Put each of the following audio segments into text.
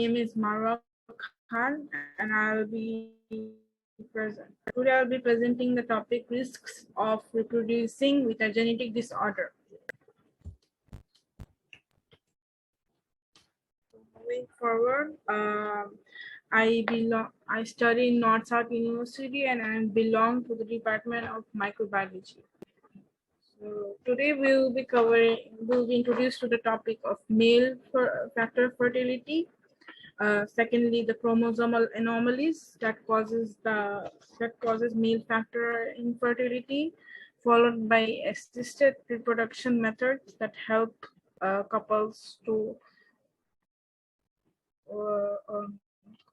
name is Marwa Khan, and I'll be present. Today I'll be presenting the topic risks of reproducing with a genetic disorder. Moving forward, I study in North South University and I belong to the Department of Microbiology. So today we'll be introduced to the topic of male factor fertility. Secondly, the chromosomal anomalies that causes male factor infertility, followed by assisted reproduction methods that help couples to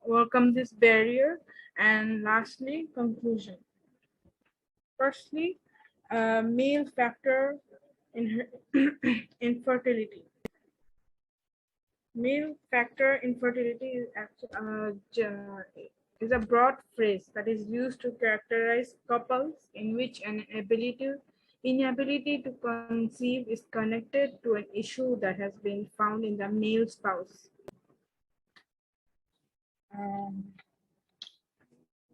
overcome this barrier, and lastly, conclusion. Firstly, male factor infertility. Male factor infertility is a broad phrase that is used to characterize couples in which an inability to conceive is connected to an issue that has been found in the male spouse.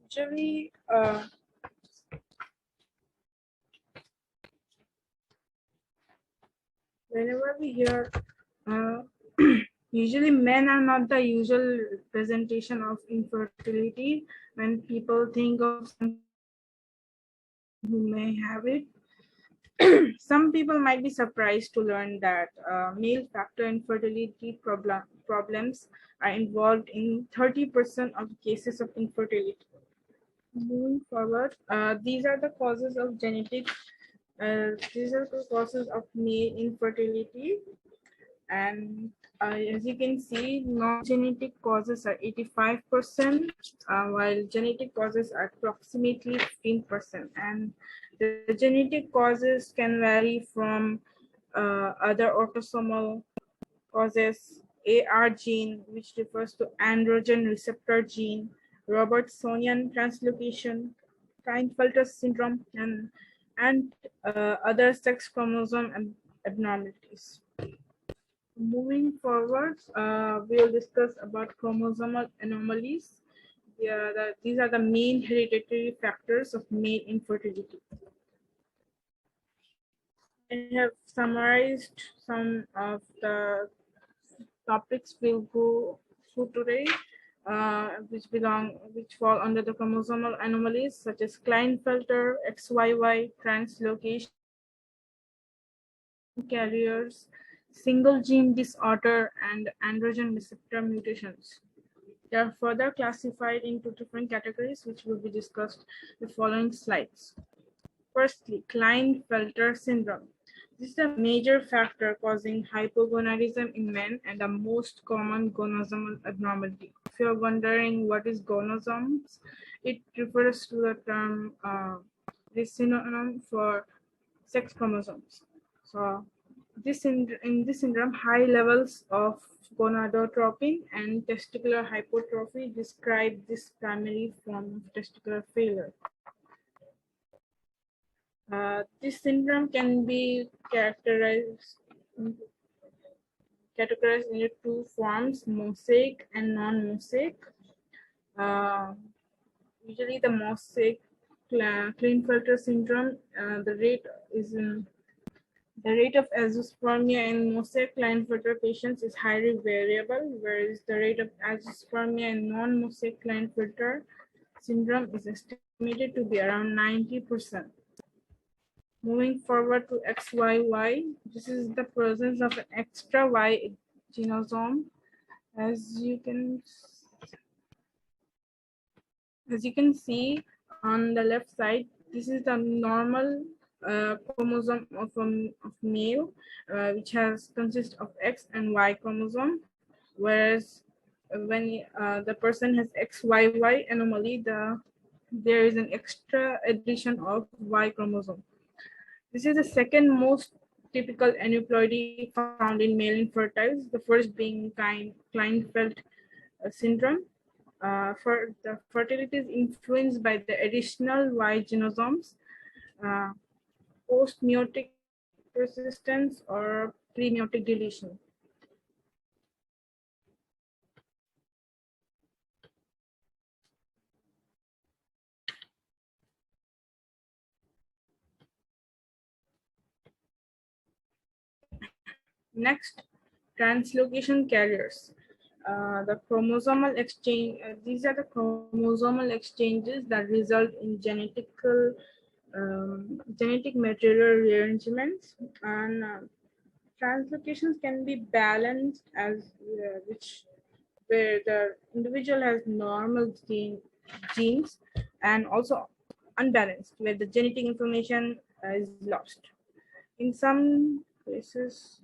Usually, whenever we hear usually men are not the usual representation of infertility. When people think of someone who may have it, some people might be surprised to learn that male factor infertility problems are involved in 30% of cases of infertility. Moving forward, these are the causes of male infertility, and as you can see, non-genetic causes are 85%, while genetic causes are approximately 15%. And the genetic causes can vary from other autosomal causes, AR gene, which refers to androgen receptor gene, Robertsonian translocation, Klinefelter syndrome, and other sex chromosome abnormalities. Moving forward, we'll discuss about chromosomal anomalies. These are the main hereditary factors of male infertility. I have summarized some of the topics we'll go through today, which fall under the chromosomal anomalies such as Klinefelter, XYY, translocation carriers, single gene disorder, and androgen receptor mutations. They are further classified into different categories, which will be discussed in the following slides. Firstly, Klinefelter syndrome. This is a major factor causing hypogonadism in men and the most common gonosomal abnormality. If you're wondering what is gonosomes, it refers to the term this synonym for sex chromosomes. So in this syndrome, high levels of gonadotropin and testicular hypertrophy describe this primary form of testicular failure. This syndrome can be categorized into two forms, mosaic and non-mosaic. Usually the mosaic Klinefelter syndrome, the rate of azoospermia in mosaic Klinefelter patients is highly variable, whereas the rate of azoospermia in non-mosaic Klinefelter syndrome is estimated to be around 90%. Moving forward to XYY, this is the presence of an extra Y genome. As you can see on the left side, this is the normal chromosome of male, which consists of X and Y chromosome, whereas when the person has XYY anomaly, there is an extra addition of Y chromosome. This is the second most typical aneuploidy found in male infertiles, the first being Klinefelter syndrome. For the fertility is influenced by the additional Y genosomes, post-meiotic persistence, or pre-meiotic deletion. Next, translocation carriers. The chromosomal exchange, these are the chromosomal exchanges that result in genetic material rearrangements, and translocations can be balanced as which where the individual has normal genes, and also unbalanced where the genetic information is lost. In some cases,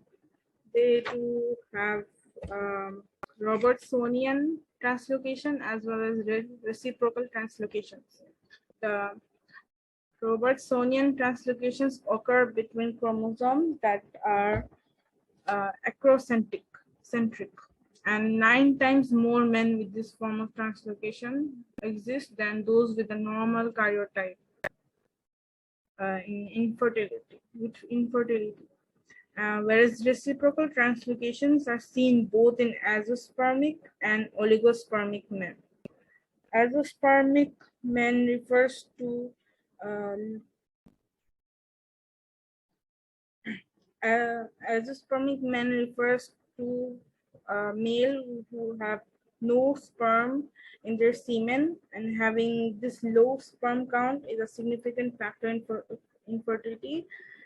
they do have um, Robertsonian translocation as well as reciprocal translocations. The Robertsonian translocations occur between chromosomes that are acrocentric, and 9 times more men with this form of translocation exist than those with a normal karyotype in infertility. Whereas reciprocal translocations are seen both in azoospermic and oligospermic men. Azoospermic men refers to uh, azoospermic men refers to male who have no sperm in their semen, and having this low sperm count is a significant factor in infertility.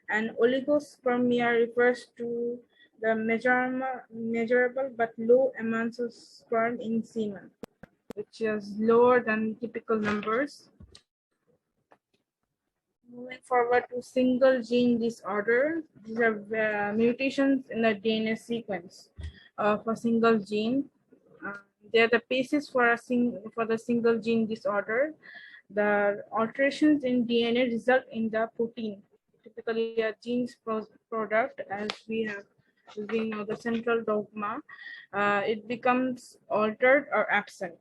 And oligospermia refers to the measurable but low amounts of sperm in semen, which is lower than typical numbers. Moving forward to single gene disorder, these are mutations in the DNA sequence of a single gene. Uh, they are the basis for the single gene disorder. The alterations in DNA result in the protein, typically a gene's product, as we know the central dogma. It becomes altered or absent.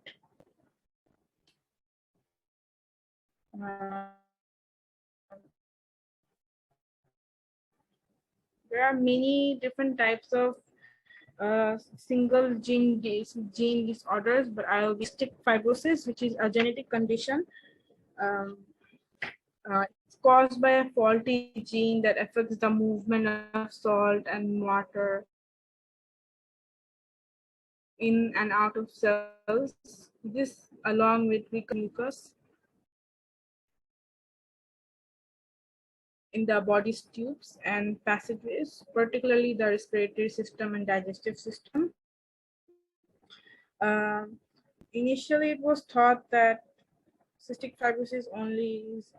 Uh, there are many different types of single gene disorders, but I'll be cystic fibrosis, which is a genetic condition. Um, it's caused by a faulty gene that affects the movement of salt and water in and out of cells. This, along with weak mucus in the body's tubes and passageways, particularly the respiratory system and digestive system. Uh, Initially, it was thought that cystic fibrosis only is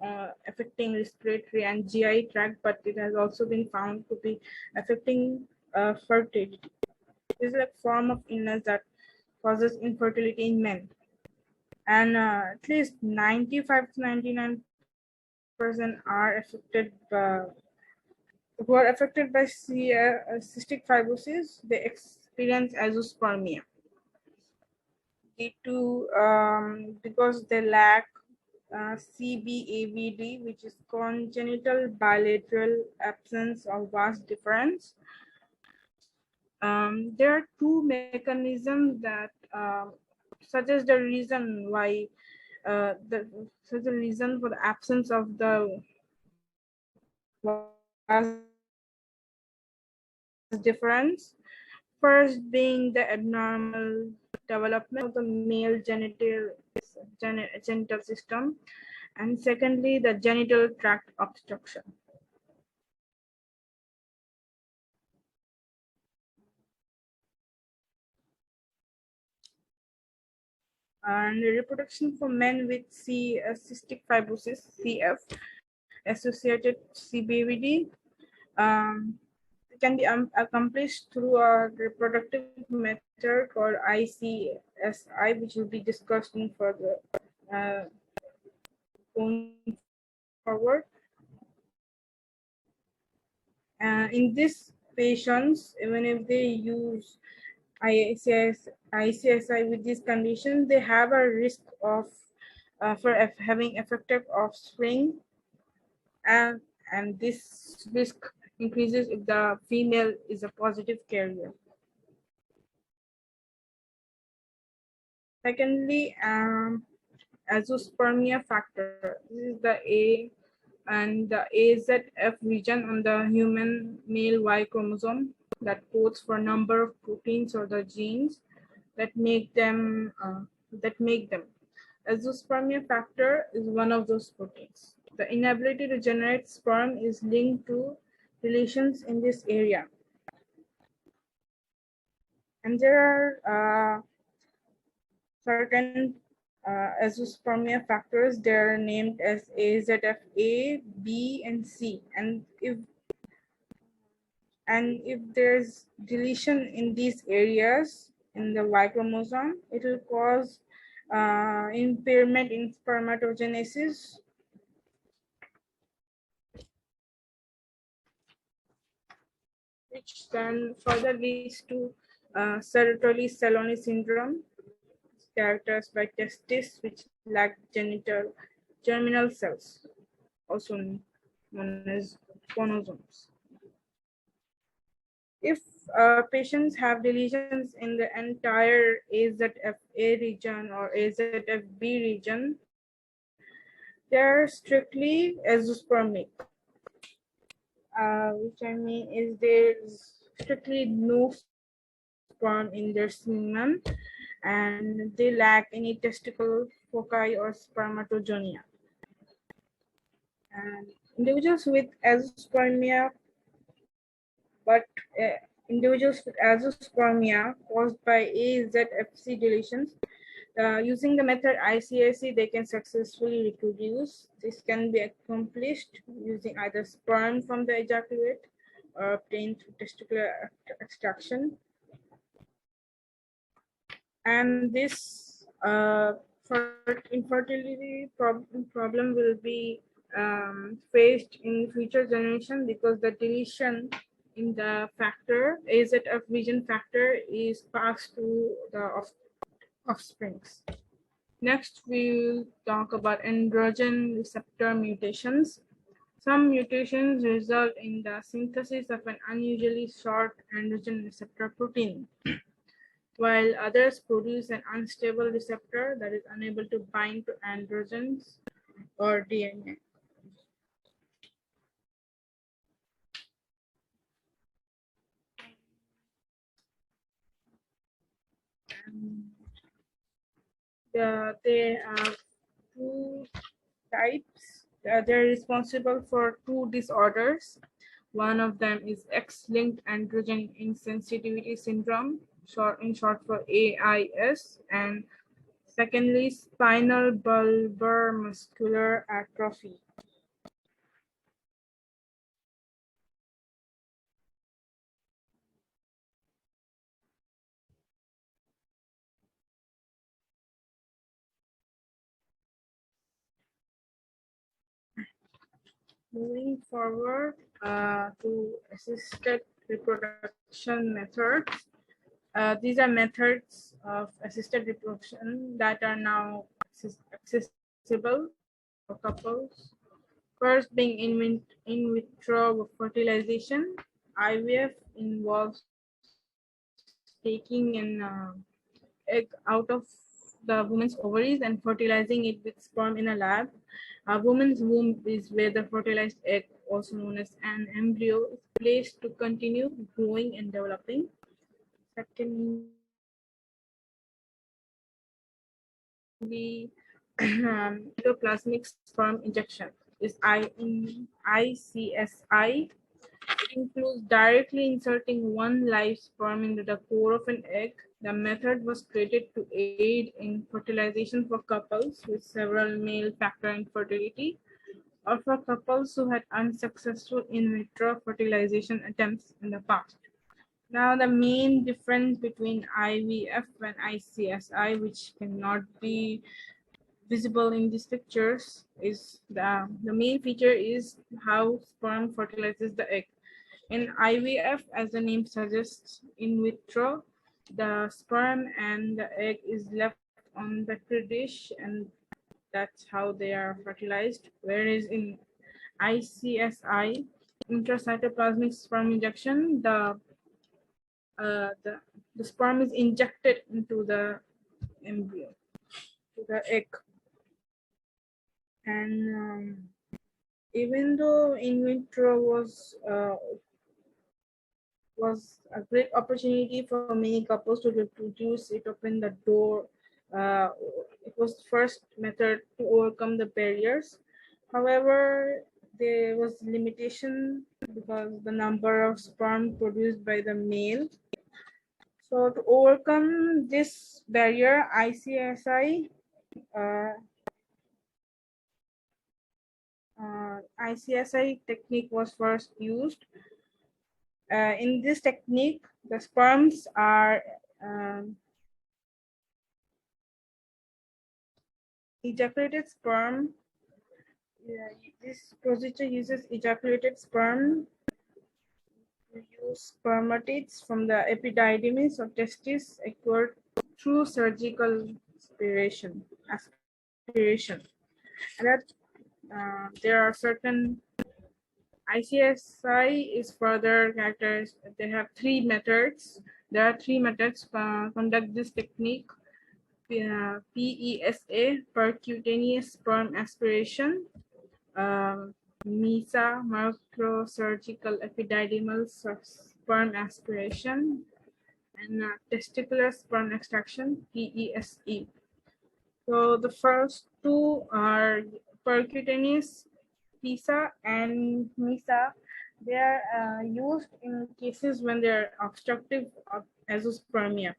affecting respiratory and GI tract, but it has also been found to be affecting fertility. This is a form of illness that causes infertility in men. And at least 95 to 99% are affected who are affected by cystic fibrosis. They experience azoospermia due to because they lack CBAVD, which is congenital bilateral absence of vas difference. There are two mechanisms that suggest the reason why such a reason for the absence of the vas difference. First being the abnormal development of the male genital system, and secondly, the genital tract obstruction. And reproduction for men with cystic fibrosis, CF, associated CBVD, can be accomplished through a reproductive method called ICSI, which will be discussed in further going forward. In these patients, even if they use ICSI with these conditions, they have a risk of for having effective offspring, and this risk increases if the female is a positive carrier. Secondly, azoospermia factor. This is the A and the AZF region on the human male Y chromosome. that codes for number of proteins or the genes that make them. Azoospermia factor is one of those proteins. The inability to generate sperm is linked to deletions in this area. And there are certain azoospermia factors. They're named as AZFA, B, and C. And if there's deletion in these areas in the Y chromosome, it will cause impairment in spermatogenesis, which then further leads to Sertoli-Saloni syndrome, characterized by testes which lack germinal cells, also known as chromosomes. If patients have deletions in the entire AZFA region or AZFB region, they're strictly azoospermic, which I mean is there's strictly no sperm in their semen, and they lack any testicle foci or spermatogonia. And individuals with azoospermia, but individuals with azoospermia caused by AZFC deletions, using the method ICSC, they can successfully reproduce. This can be accomplished using either sperm from the ejaculate or obtained through testicular extraction. And this infertility problem will be faced in future generation because the deletion in the factor AZF vision factor is passed to the offsprings. Next, we will talk about androgen receptor mutations. Some mutations result in the synthesis of an unusually short androgen receptor protein, while others produce an unstable receptor that is unable to bind to androgens or DNA. They have two types. They're responsible for two disorders. One of them is X-linked androgen insensitivity syndrome, in short for AIS, and secondly, spinal bulbar muscular atrophy. Moving forward to assisted reproduction methods. These are methods of assisted reproduction that are now accessible for couples. First being in vitro fertilization. IVF involves taking an egg out of the woman's ovaries and fertilizing it with sperm in a lab. A woman's womb is where the fertilized egg, also known as an embryo, is placed to continue growing and developing. Secondly, endoplasmic sperm injection is ICSI. It includes directly inserting one live sperm into the core of an egg. The method was created to aid in fertilization for couples with several male factor infertility, or for couples who had unsuccessful in vitro fertilization attempts in the past. Now, the main difference between IVF and ICSI, which cannot be visible in these pictures, is the main feature is how sperm fertilizes the egg. In IVF, as the name suggests, in vitro, the sperm and the egg is left on the petri dish, and that's how they are fertilized. Whereas in ICSI, intracytoplasmic sperm injection, the sperm is injected into the embryo, to the egg. And even though in vitro was a great opportunity for many couples to reproduce. It opened the door. It was the first method to overcome the barriers. However, there was limitation because the number of sperm produced by the male. So to overcome this barrier, ICSI technique was first used. In this technique, the sperms are ejaculated sperm. This procedure uses ejaculated sperm to use spermatids from the epididymis or testis acquired through surgical aspiration. And that there are certain ICSI is further characterized. They have three methods. There are three methods conduct this technique. PESA, percutaneous sperm aspiration, MISA, microsurgical epididymal sperm aspiration, and testicular sperm extraction, PESE. So the first two are percutaneous PISA and MISA. They are used in cases when they are obstructive of azoospermia,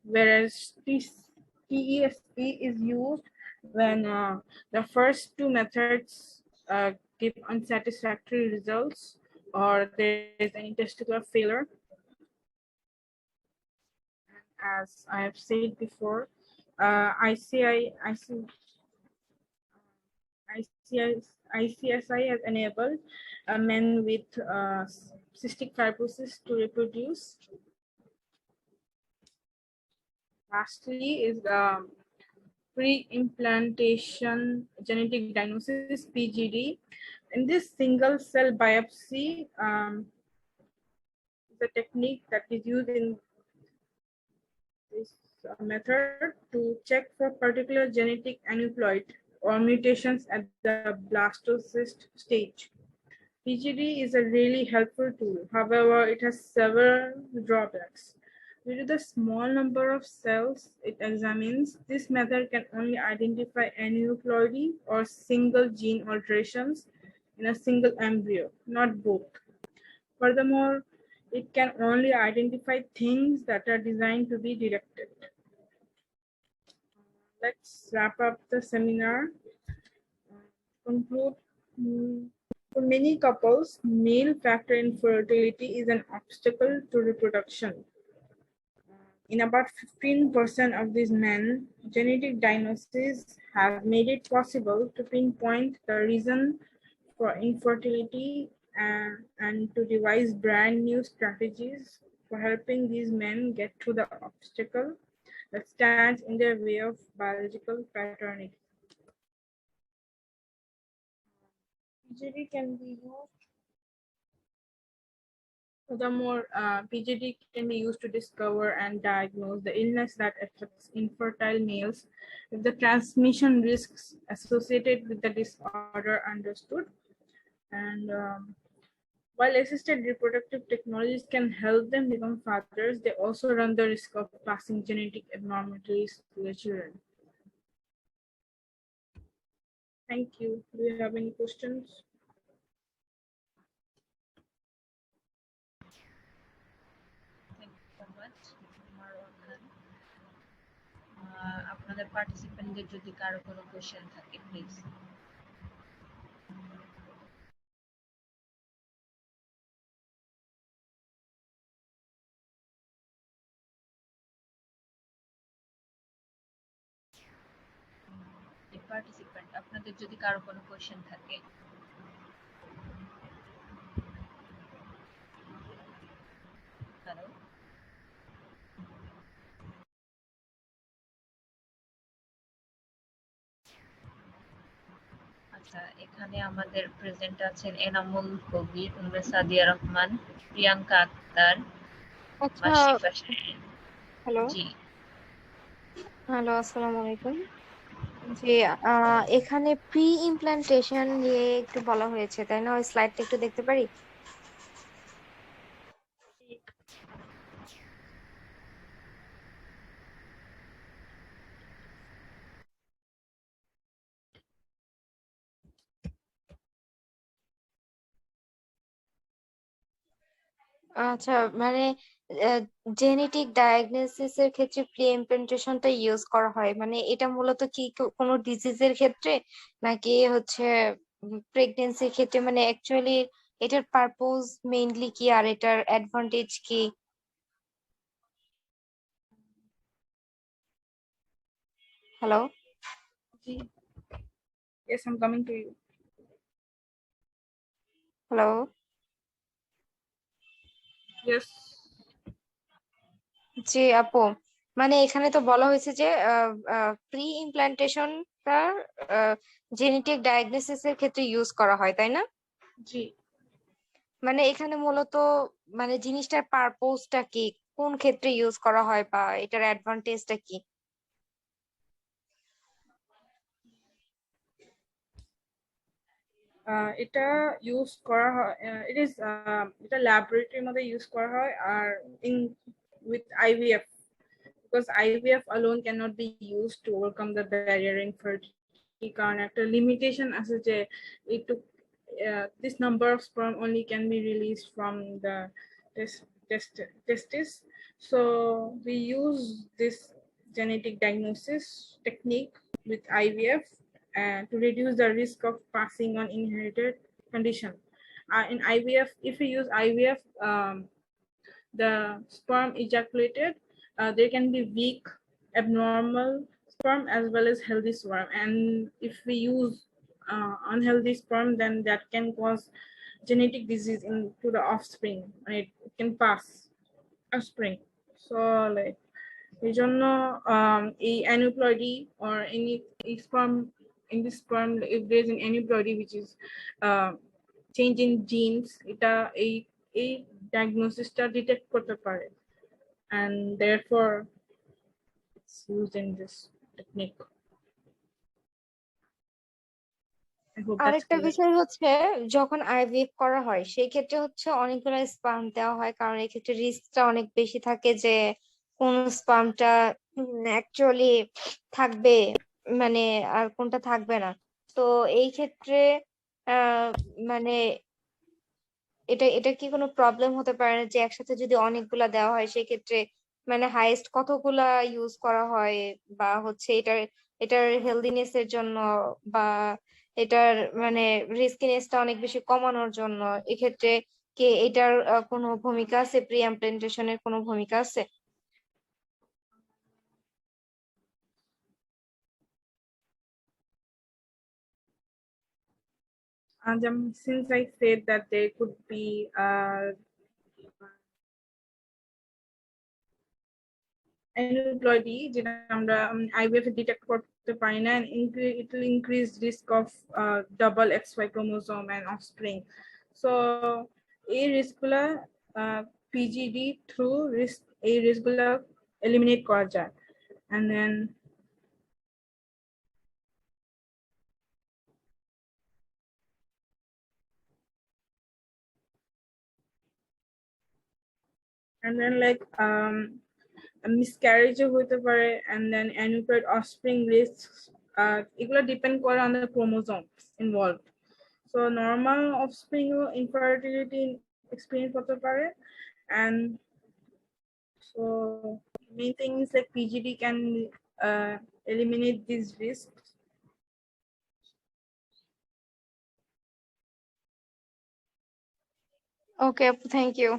whereas PESE is used when the first two methods give unsatisfactory results or there is any testicular failure. As I have said before, ICSI has enabled men with cystic fibrosis to reproduce. Lastly is the pre-implantation genetic diagnosis, PGD. In this single cell biopsy is a technique that is used in this method to check for particular genetic aneuploid or mutations at the blastocyst stage. PGD is a really helpful tool. However, it has several drawbacks. Due to the small number of cells it examines, this method can only identify aneuploidy or single gene alterations in a single embryo, not both. Furthermore, it can only identify things that are designed to be detected. Let's wrap up the seminar. Conclude. For many couples, male factor infertility is an obstacle to reproduction. In about 15% of these men, genetic diagnoses have made it possible to pinpoint the reason for infertility and to devise brand new strategies for helping these men get through the obstacle that stands in their way of biological paternity. PGD can be used. Furthermore, PGD can be used to discover and diagnose the illness that affects infertile males if the transmission risks associated with the disorder understood. And while assisted reproductive technologies can help them become fathers, they also run the risk of passing genetic abnormalities to their children. Thank you. Do you have any questions? আপনাদের পার্টিসিপেন্টদের যদি কারো কোনো question থাকে please. Participant আপনাদের যদি কারো কোনো question থাকে। হ্যালো, আচ্ছা, এখানে আমাদের প্রেজেন্ট আছেন এনামুল কবির, উম্মে সাদিয়া রহমান, প্রিয়াঙ্কা আক্তার, মাশরিফা শাহীন। হ্যালো, জি হ্যালো, আসসালামু আলাইকুম। জি, এখানে প্রি ইমপ্ল্যান্টেশন নিয়ে একটু বলা হয়েছে, তাই না? ওই স্লাইডটা একটু দেখতে পারি? আচ্ছা, মানে জেনেটিক ডায়াগনোসিস এর ক্ষেত্রে প্রি ইমপ্ল্যান্টেশনটা ইউজ করা হয়, মানে এটা মূলত কি কোনো ডিজিজের ক্ষেত্রে নাকি হচ্ছে প্রেগনেন্সির ক্ষেত্রে, মানে অ্যাকচুয়ালি এটার পারপোজ মেইনলি কি আর এটার অ্যাডভান্টেজ কি? Hello? Yes, I'm coming to you. Hello? Yes. জি আপু, মানে এখানে তো বলা হয়েছে যে প্রি ইমপ্ল্যান্টেশনটা জেনেটিক ডায়াগনোসিস এর ক্ষেত্রে ইউজ করা হয়, তাই না? জি। মানে এখানে মূলত মানে জিনিসটার পারপোজটা কি, কোন ক্ষেত্রে ইউজ করা হয় বা এটার অ্যাডভান্টেজটা কি? এটা ইউজ করা হয়, এটা ল্যাবরেটরির মধ্যে ইউজ করা হয় আর in with IVF, because IVF alone cannot be used to overcome the barrier in fertility কারণ একটা লিমিটেশন আছে যে একটু this number of sperm only can be released from the testis. So we use this genetic diagnosis technique with IVF to reduce the risk of passing on inherited condition. In IVF, if we use IVF, the sperm ejaculated, there can be weak, abnormal sperm as well as healthy sperm. And if we use unhealthy sperm, then that can cause genetic disease into the offspring, and it can pass offspring. So, like, এই জন্য এই aneuploidy or any sperm in the sperm, if there is an aneuploidy which is uh, change in genes, এটা এই diagnosisটা detect করতে পারে, and therefore it's used in this technique. I hope that's আরেকটা clear. বিষয় হচ্ছে, যখন আইভিএফ করা হয় সেই ক্ষেত্রে হচ্ছে অনেকগুলো স্পার্ম দেওয়া হয়, কারণ এক্ষেত্রে রিস্কটা অনেক বেশি থাকে যে কোন স্পার্মটা অ্যাকচুয়ালি থাকবে, মানে আর কোনটা থাকবে না। তো এই ক্ষেত্রে আহ মানে এটা এটা কি কোনো প্রবলেম হতে পারে না যে একসাথে যদি অনেকগুলা দেওয়া হয় সেক্ষেত্রে, মানে হাইয়েস্ট কতগুলা ইউজ করা হয়, বা হচ্ছে এটার এটার হেলদিনেস এর জন্য বা এটার মানে রিস্কিনেসটা অনেক বেশি কমানোর জন্য এক্ষেত্রে কি এটার কোনো ভূমিকা আছে, প্রি ইমপ্ল্যান্টেশনের কোনো ভূমিকা আছে? Since I said that there could be aneuploidy যেটা আমরা IVF ডিটেক্ট করতে পারি না, and it will increase risk of double XY chromosome and offspring. So এই রিস্কগুলা পিজিডি থ্রু এই রিস্কগুলা এলিমিনেট করা যায়। And then like miscarriage হইতে পারে, and then aneuploid offspring risks, এগুলো ডিপেন্ড করে on the chromosomes involved. So normal offspring infertility experience করতে পারে, and so main thing is like PGD can eliminate these risks. ওকে আপু, thank you.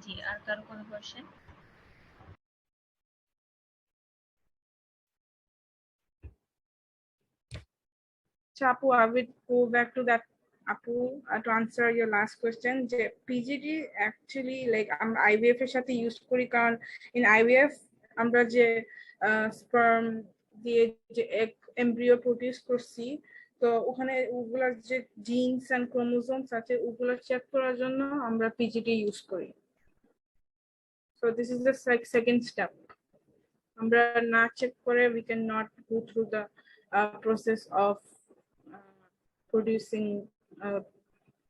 জি, আর কারো কোনো question? So Apu, I will go back to that, Apu, to answer your last question. PGD actually like IVF এর সাথে use করি কারণ in IVF আমরা যে sperm দিয়ে যে embryo প্রডিউস করছি, তো ওখানে ওগুলার যে জিনস এন্ড ক্রোমোসোমস আছে ওগুলা চেক করার জন্য আমরা পিজিডি ইউজ করি। So this is the second step. আমরা না চেক করে we cannot go through the process of producing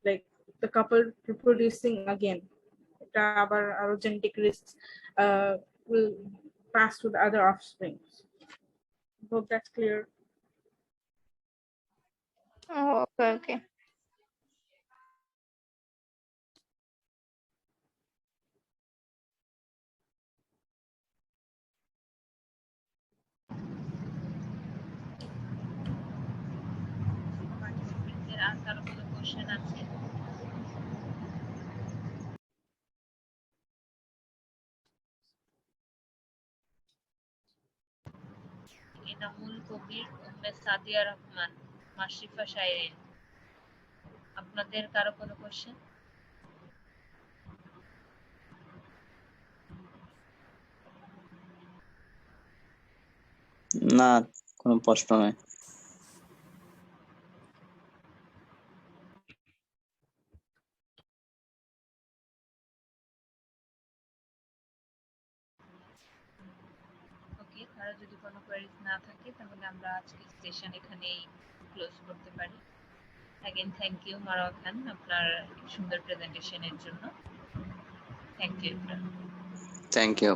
like the couple reproducing again. এটা আবার আরো genetic risks will pass to the other offspring. Hope that's clear. ওকে ওকে। পার্টিসিপেন্টদের আর কারো কোনো question আছে? এনামুল কবির, উম্মে সাদিয়া রহমান, মাশরিফা শাইরিন, আপনাদের কারো কোনো কোশ্চেন? না, কোনো প্রশ্ন নাই। ওকে, কারো যদি কোনো কোয়েরিজ না থাকে তাহলে আমরা আজকে সেশন এখানেই ক্লোজ করতে পারি। Again thank you Marwa Khan আপনার সুন্দর প্রেজেন্টেশনের জন্য। Thank you. Thank you.